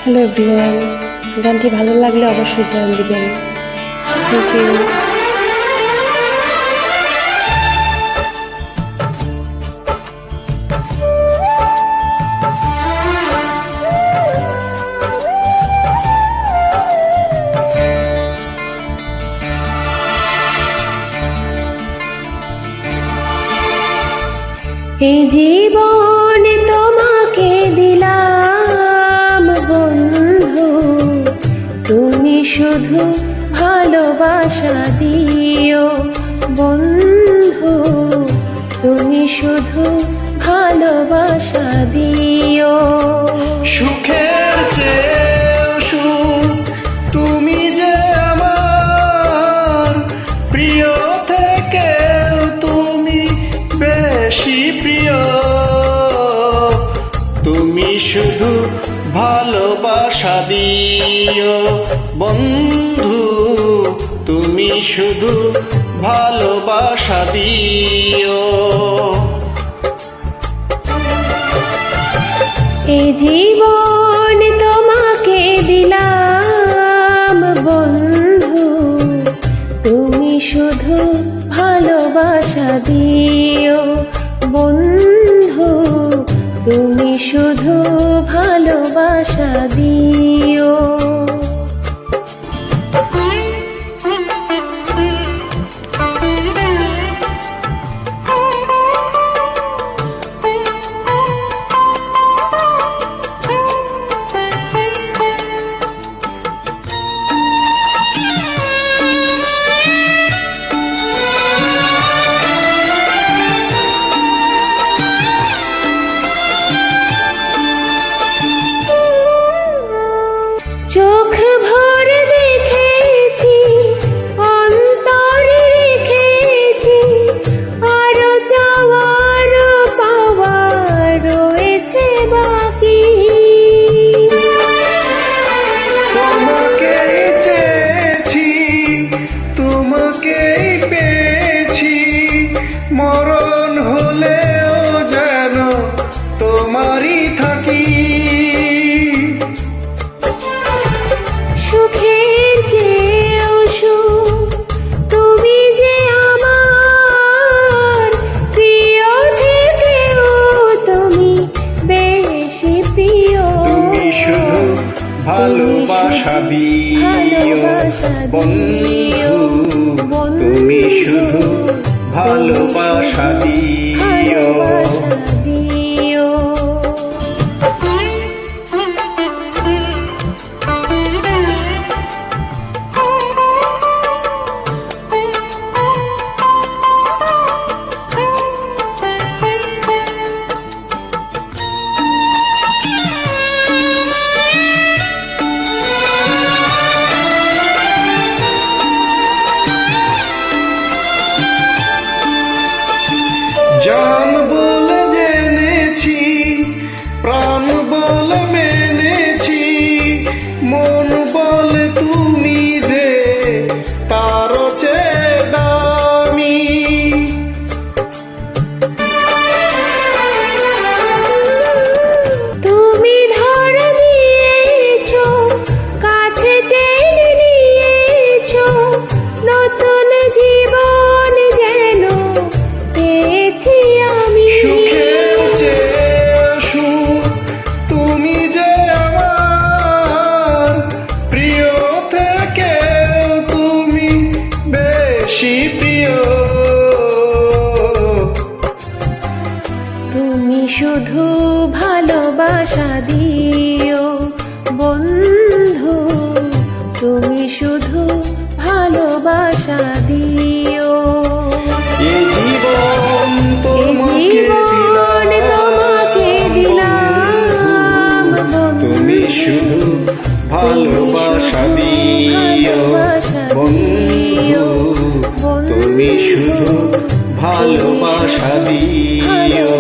Hello everyone, গানটি ভালো লাগলে অবশ্যই জানান দিবেন। Thank you. এই জীবন তোমাকে দিলাম বন্ধু, তুমি শুধু ভালোবাসা দিও বন্ধু, তুমি শুধু ভালোবাসা দিও। সুখের চেয়েও সুখ তুমি যে আমার, প্রিয় থেকেও তুমি বেশি প্রিয়। তুমি শুধু ভালোবাসা দিও বন্ধু, তুমি শুধু ভালোবাসা দিও। এই জীবন তোমাকে দিলাম বন্ধু, তুমি শুধু ভালোবাসা দিও বন্ধু, তুমি শুধু ভালোবাসা দিও। চোখ ভরে দেখেছি, অন্তরে রেখেছি, আরো যাওয়ার পাওয়ার রয়েছে বাকি। তোমাকে চেয়েছি, তোমাকেই পেয়েছি, মরণ হলেও যেন তোমারই থাকি। সুখের চেয়েও সুখ তুমি যে আমার, প্রিয় থেকেও তুমি বেশি প্রিয়। তুমি শুধু ভালোবাসা দিও বন্ধু, তুমি শুধু ভালোবাসা দিও। জান বলে জেনেছি, প্রাণ বলে মেনেছি, মন বলে তুমি যে তার চেয়ে দামি। তুমি ধরা দিয়েছো, কাছে টেনে নিয়েছো, নতুন জীবন যেন পেয়েছি আমি। সুখের চেয়ে সুখ তুমি যে আমার, প্রিয় থেকেও তুমি বেশি প্রিয়। তুমি শুধু ভালোবাসা দিও বন্ধু, তুমি শুধু ভালোবাসা দিও। এই জীবন তোমাকে দিলাম বন্ধু, তুমি শুধু ভালোবাসা দিও বন্ধু, তুমি শুধু ভালোবাসা দিও।